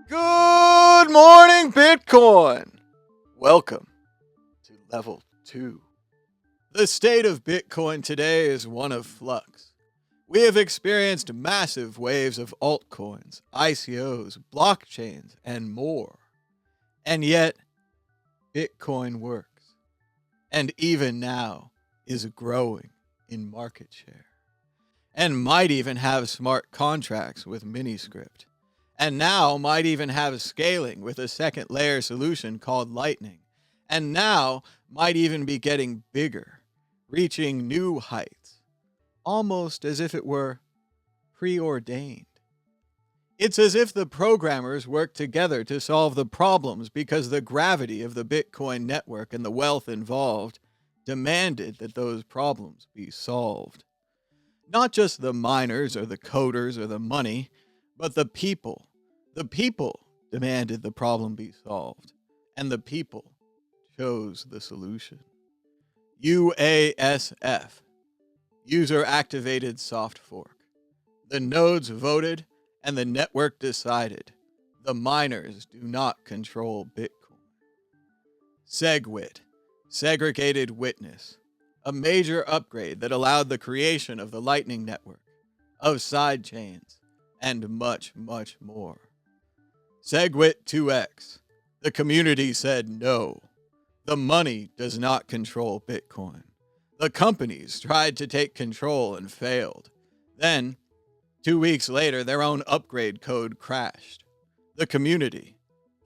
Good morning, Bitcoin! Welcome to Level 2. The state of Bitcoin today is one of flux. We have experienced massive waves of altcoins, ICOs, blockchains, and more. And yet, Bitcoin works. And even now, is growing in market share. And might even have smart contracts with Miniscript. And now might even have scaling with a second layer solution called Lightning. And now might even be getting bigger, reaching new heights, almost as if it were preordained. It's as if the programmers worked together to solve the problems because the gravity of the Bitcoin network and the wealth involved demanded that those problems be solved. Not just the miners or the coders or the money, but the people. The people demanded the problem be solved, and the people chose the solution. UASF, User Activated Soft Fork. The nodes voted, and the network decided. The miners do not control Bitcoin. SegWit, Segregated Witness. A major upgrade that allowed the creation of the Lightning Network, of sidechains, and much, much more. SegWit 2x. The community said no. The money does not control Bitcoin. The companies tried to take control and failed. Then, 2 weeks later, their own upgrade code crashed. The community,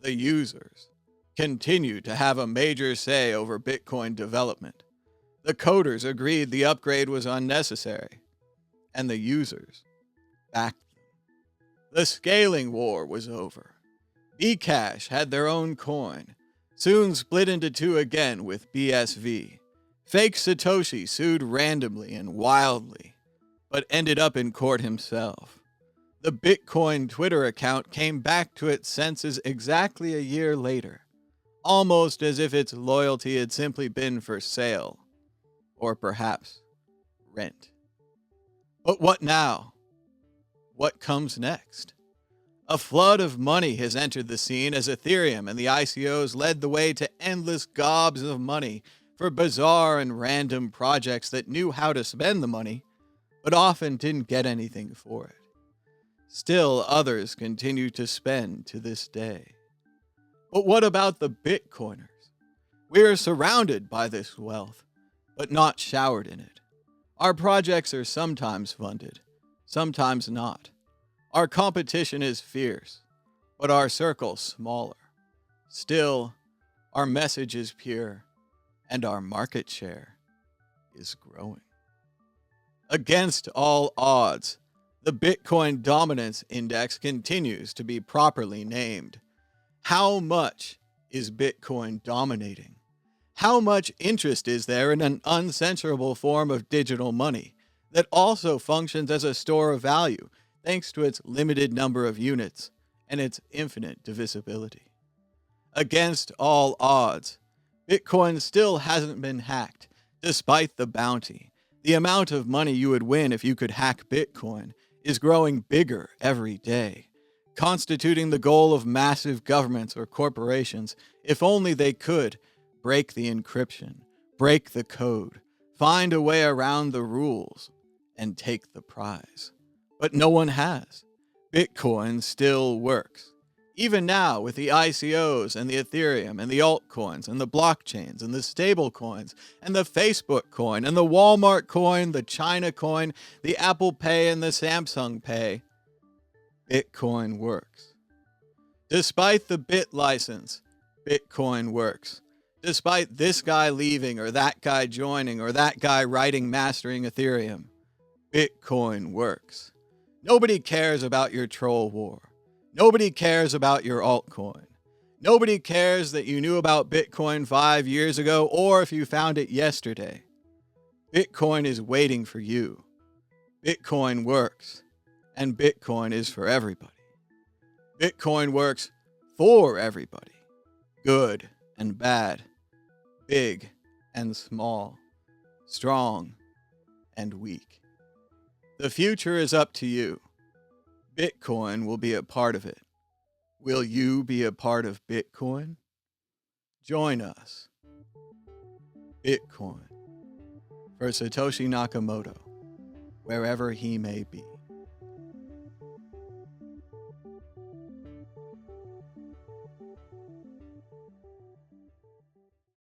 the users, continue to have a major say over Bitcoin development. The coders agreed the upgrade was unnecessary, and the users backed them. The scaling war was over. Bcash had their own coin, soon split into two again with BSV. Fake Satoshi sued randomly and wildly, but ended up in court himself. The Bitcoin Twitter account came back to its senses exactly a year later, almost as if its loyalty had simply been for sale. Or perhaps rent. But what now? What comes next? A flood of money has entered the scene as Ethereum and the ICOs led the way to endless gobs of money for bizarre and random projects that knew how to spend the money, but often didn't get anything for it. Still, others continue to spend to this day. But what about the Bitcoiners? We are surrounded by this wealth, but not showered in it. Our projects are sometimes funded, sometimes not. Our competition is fierce, but our circle smaller. Still, our message is pure, and our market share is growing. Against all odds, the Bitcoin Dominance Index continues to be properly named. How much is Bitcoin dominating? How much interest is there in an uncensorable form of digital money that also functions as a store of value thanks to its limited number of units and its infinite divisibility? Against all odds, Bitcoin still hasn't been hacked, despite the bounty. The amount of money you would win if you could hack Bitcoin is growing bigger every day, constituting the goal of massive governments or corporations if only they could break the encryption, break the code, find a way around the rules, and take the prize. But no one has. Bitcoin still works. Even now, with the ICOs and the Ethereum and the altcoins and the blockchains and the stable coins and the Facebook coin and the Walmart coin, the China coin, the Apple Pay and the Samsung Pay, Bitcoin works. Despite the Bit license, Bitcoin works. Despite this guy leaving or that guy joining or that guy writing mastering Ethereum, Bitcoin works. Nobody cares about your troll war. Nobody cares about your altcoin. Nobody cares that you knew about Bitcoin 5 years ago or if you found it yesterday. Bitcoin is waiting for you. Bitcoin works. And Bitcoin is for everybody. Bitcoin works for everybody. Good and bad. Big and small. Strong and weak. The future is up to you. Bitcoin will be a part of it. Will you be a part of Bitcoin? Join us. Bitcoin for Satoshi Nakamoto, wherever he may be.